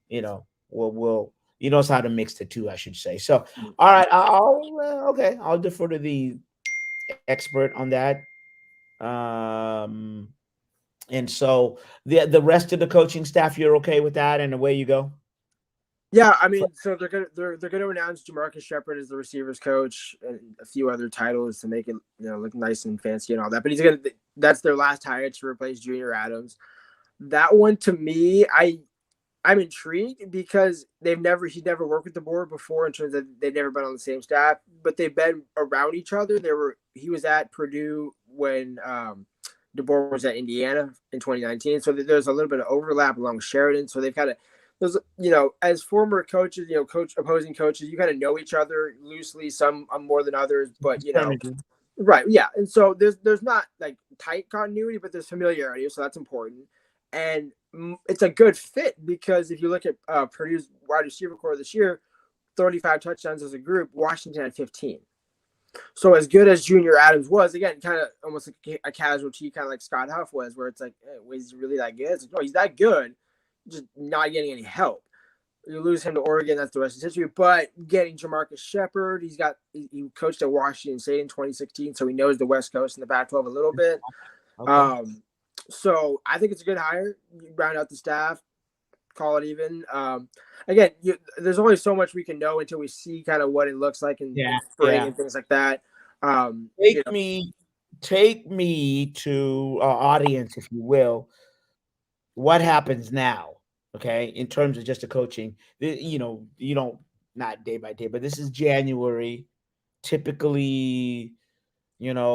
he knows how to mix the two, I should say. So, all right, I'll defer to the expert on that. And so the rest of the coaching staff, you're okay with that, and away you go. Yeah, I mean, so they're gonna announce Jamarcus Shepard as the receivers coach and a few other titles to make it look nice and fancy and all that. But that's their last hire to replace Junior Adams. That one, to me, I'm intrigued because he's never worked with the board before in terms of they've never been on the same staff, but they've been around each other. He was at Purdue when DeBoer was at Indiana in 2019, so there's a little bit of overlap along with Sheridan. So they've kind of as former coaches, opposing coaches, you kind of know each other loosely, some more than others, but right, yeah. And so there's not like tight continuity, but there's familiarity, so that's important. And it's a good fit because if you look at Purdue's wide receiver core this year, 35 touchdowns as a group, Washington had 15. So as good as Junior Adams was, again, kind of almost like a casualty, kind of like Scott Huff was, where it's like, hey, is he really that good? It's like, no, he's that good, just not getting any help. You lose him to Oregon, that's the rest of history. But getting Jamarcus Shepard, he coached at Washington State in 2016, so he knows the West Coast and the Pac-12 a little bit. Okay. So I think it's a good hire. You round out the staff, call it even. Again, there's only so much we can know until we see kind of what it looks like in spring and things like that. Take me to our audience, if you will. What happens now? Okay, in terms of just the coaching, you don't not day by day, but this is January. Typically,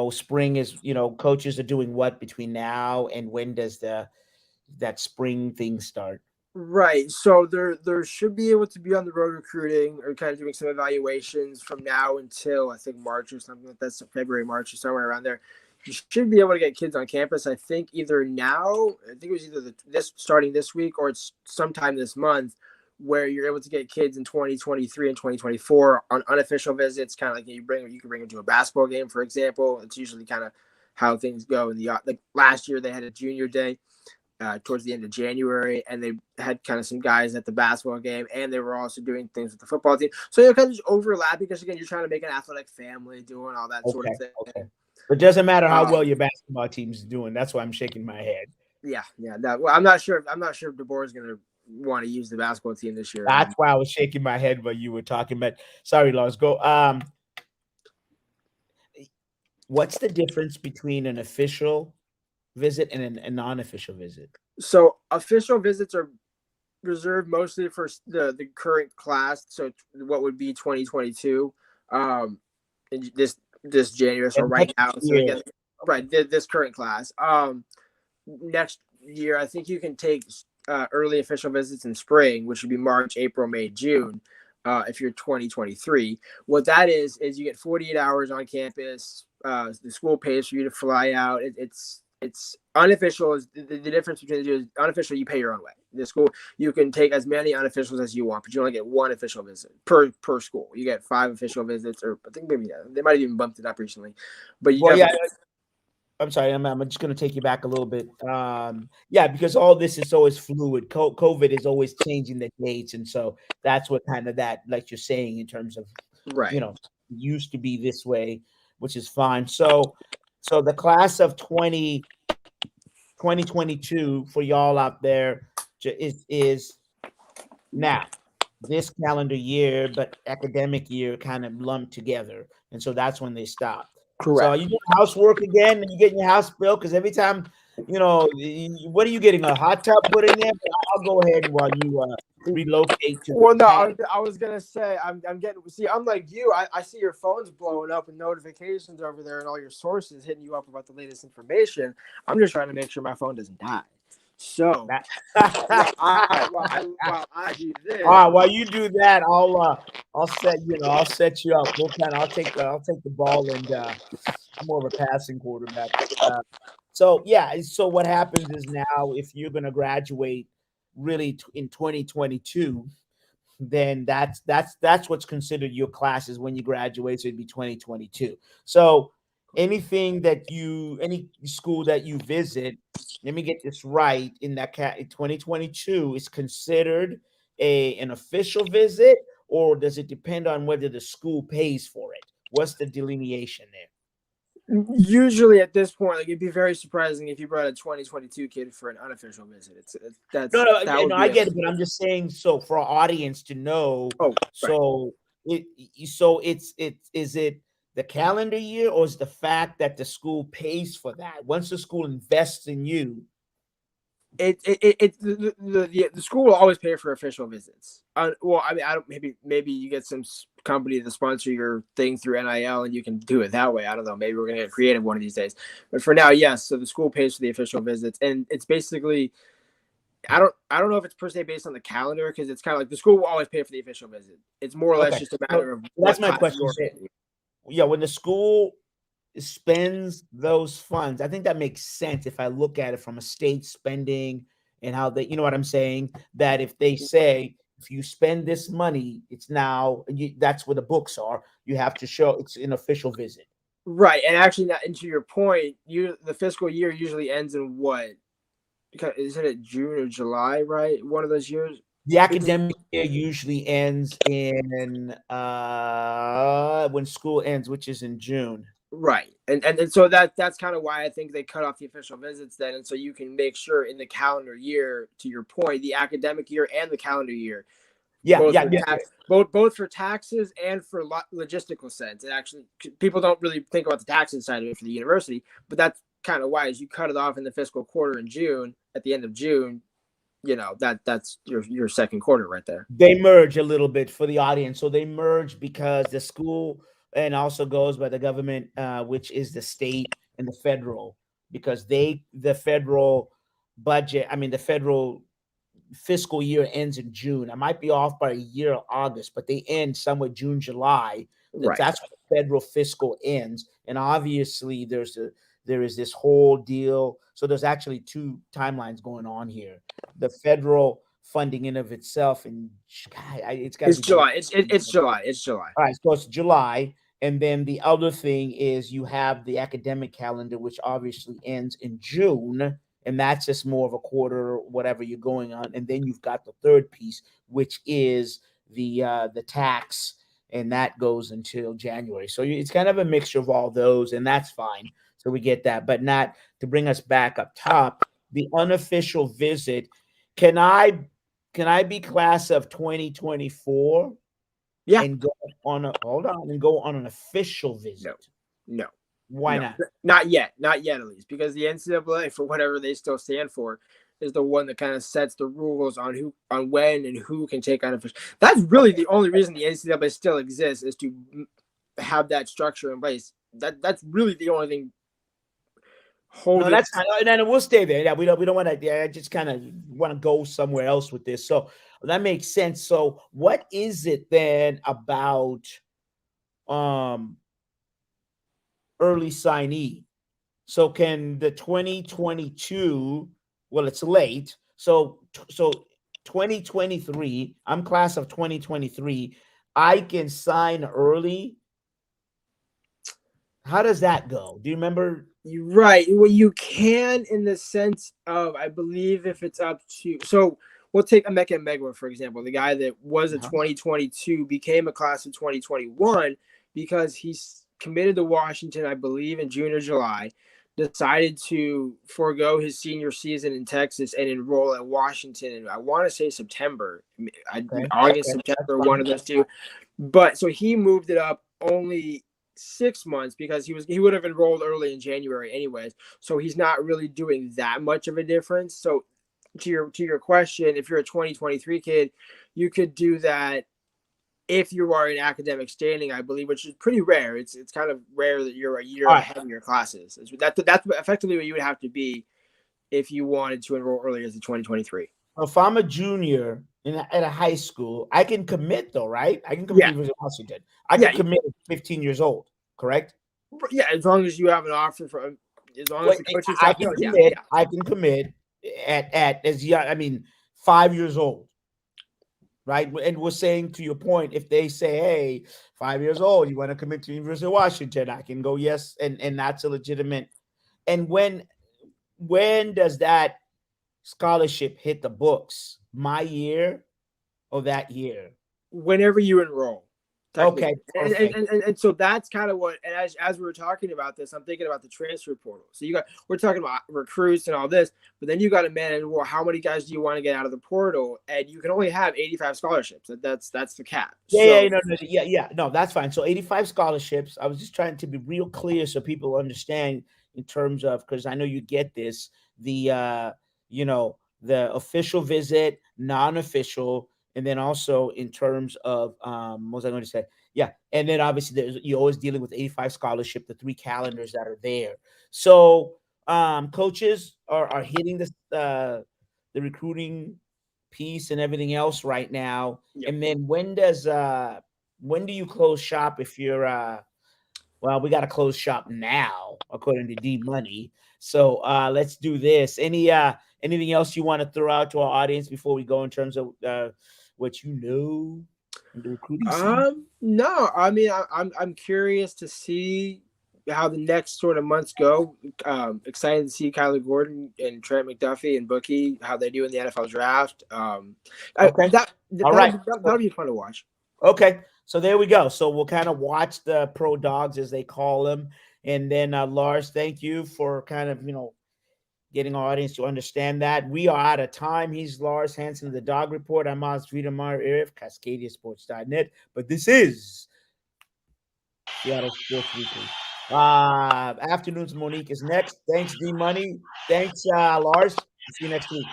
spring is, coaches are doing what between now and when does that spring thing start? Right. So there should be able to be on the road recruiting or kind of doing some evaluations from now until I think March or something like that, so February, March or somewhere around there. You should be able to get kids on campus. I think either now, I think it was either starting this week or it's sometime this month where you're able to get kids in 2023 and 2024 on unofficial visits, kind of like you can bring them to a basketball game, for example. It's usually kind of how things go. Like last year they had a junior day towards the end of January, and they had kind of some guys at the basketball game, and they were also doing things with the football team. So kind of just overlap because again, you're trying to make an athletic family, doing all that sort of thing. Okay. It doesn't matter how well your basketball team is doing. That's why I'm shaking my head. Yeah. I'm not sure if DeBoer is going to want to use the basketball team this year. That's why I was shaking my head while you were talking. But sorry, Lars, go. What's the difference between an official visit and a non-official visit? So official visits are reserved mostly for the current class. So what would be 2022? This January, so right now, so again, this current class. Next year, I think you can take early official visits in spring, which would be March, April, May, June. If you're 2023, what that is you get 48 hours on campus. The school pays for you to fly out. It's unofficial. The difference between the two is unofficial, you pay your own way. The school, you can take as many unofficials as you want, but you only get one official visit per school. You get 5 official visits, or I think maybe they might have even bumped it up recently. But I'm sorry, I'm just going to take you back a little bit. Because all this is always fluid. COVID is always changing the dates, and so that's what kind of that, like you're saying, in terms of used to be this way, which is fine. So the class of 2022 for y'all out there is now. this calendar year, but academic year kind of lumped together. And so that's when they stopped. Correct. So are you doing housework again and you getting your house built? Because every time, what are you getting? A hot tub put in there? I'll go ahead while you relocate to. Well, no, I was gonna say I'm getting. See, unlike you, I see your phone's blowing up with notifications over there and all your sources hitting you up about the latest information. I'm just trying to make sure my phone doesn't die. So while I do this, all right, while you do that, I'll set you up. I'll take the ball, and I'm more of a passing quarterback. So what happens is now if you're going to graduate really in 2022, then that's what's considered your classes when you graduate. So it'd be 2022. So any school that you visit, let me get this right, in that 2022 is considered an official visit, or does it depend on whether the school pays for it? What's the delineation there? Usually at this point, like, it'd be very surprising if you brought a 2022 kid for an unofficial visit. I get it, but I'm just saying, so for our audience to know. Oh, so right. Is it the calendar year, or is the fact that the school pays for that? Once the school invests in you, the school will always pay for official visits. Well, I mean, I don't. Maybe you get some company to sponsor your thing through NIL, and you can do it that way. I don't know. Maybe we're gonna get creative one of these days. But for now, yes. So the school pays for the official visits, and it's basically. I don't know if it's per se based on the calendar, because it's kind of like the school will always pay for the official visit. It's more or less just a matter of. That's my question. Yeah, when the school spends those funds, I think that makes sense if I look at it from a state spending and how they, you know what I'm saying? That if they say, if you spend this money, it's now, that's where the books are. You have to show it's an official visit. Right. And actually, and to your point, the fiscal year usually ends in what? Isn't it June or July, right? One of those years? The academic year usually ends in when school ends, which is in June. Right. And so that's kind of why I think they cut off the official visits then. And so you can make sure in the calendar year, to your point, the academic year and the calendar year. Both for taxes and for logistical sense. And actually, people don't really think about the taxes side of it for the university, but that's kind of why, is you cut it off in the fiscal quarter in June, at the end of June. That's your second quarter right there. They merge a little bit for the audience. So they merge because the school and also goes by the government, which is the state and the federal, because the federal budget, the federal fiscal year ends in June. I might be off by a year or August, but they end somewhere June, July. Right. That's when the federal fiscal ends. And obviously there is this whole deal. So there's actually two timelines going on here. The federal funding in of itself, and it's July. It's July. It's July. All right, so it's July. And then the other thing is you have the academic calendar, which obviously ends in June. And that's just more of a quarter, whatever you're going on. And then you've got the third piece, which is the tax, and that goes until January. So it's kind of a mixture of all those, and that's fine. So we get that, but not to bring us back up top. The unofficial visit, can I be class of 2024? Yeah, and go on an official visit. No. Why not? Not yet, at least, because the NCAA, for whatever they still stand for, is the one that kind of sets the rules on when and who can take on official. That's really the only reason the NCAA still exists, is to have that structure in place. That's really the only thing. That's fine. And we'll stay there. Yeah, we don't want to. I just kind of want to go somewhere else with this. So that makes sense. So what is it then about early signee? So can the 2022? Well, it's late. So 2023. I'm class of 2023. I can sign early. How does that go? Do you remember? You're right. Well, you can, in the sense of, I believe, if it's up to, so we'll take Emeka Megwa, for example, the guy that was a 2022, became a class of 2021 because he's committed to Washington, I believe, in June or July. decided to forego his senior season in Texas and enroll at Washington. And I want to say September, August, September, one of those two. But so he moved it up only 6 months because he would have enrolled early in January anyways. So he's not really doing that much of a difference. So to your question, if you're a 2023 kid, you could do that if you are in academic standing, I believe, which is pretty rare. It's kind of rare that you're a year ahead of your classes. That's effectively what you would have to be if you wanted to enroll earlier as a 2023. If I'm a junior at a high school, I can commit though, right? I can commit to University of Washington. I can commit at 15 years old, correct? Yeah, as long as you have an offer from, as long as the coaching I staff can knows, commit. I can commit at as young. I mean, 5 years old. Right. And we're saying, to your point, if they say, hey, 5 years old, you want to commit to the University of Washington, I can go yes. And that's a legitimate. And when does that scholarship hit the books? My year or that year? Whenever you enroll. Okay. And so that's kind of what, and as we were talking about this, I'm thinking about the transfer portal. So we're talking about recruits and all this, but then you got to manage, well, how many guys do you want to get out of the portal? And you can only have 85 scholarships. That's the cap. No, that's fine. So 85 scholarships. I was just trying to be real clear so people understand in terms of, because I know you get this, the official visit, non-official. And then also in terms of, what was I going to say? Yeah. And then obviously you're always dealing with 85 scholarship, the 3 calendars that are there. So coaches are hitting the recruiting piece and everything else right now. Yep. And then when do you close shop if you're, we got to close shop now, according to D Money. So let's do this. Anything else you want to throw out to our audience before we go in terms of what you know in the recruiting scene? No, I mean I'm curious to see how the next sort of months go. Excited to see Kyler Gordon and Trent McDuffie and Bookie, how they do in the NFL draft. Okay. That'll be fun to watch. Okay, so there we go. So we'll kind of watch the pro dogs, as they call them. And then Lars, thank you for kind of, getting our audience to understand that. We are out of time. He's Lars Hanson of the Dawg Report. I'm Mazvita Maraire of CascadiaSports.net. But this is Seattle Sports Weekly. Afternoons Monique is next. Thanks, D Money. Thanks, Lars. See you next week.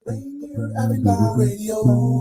Rainier Avenue Radio.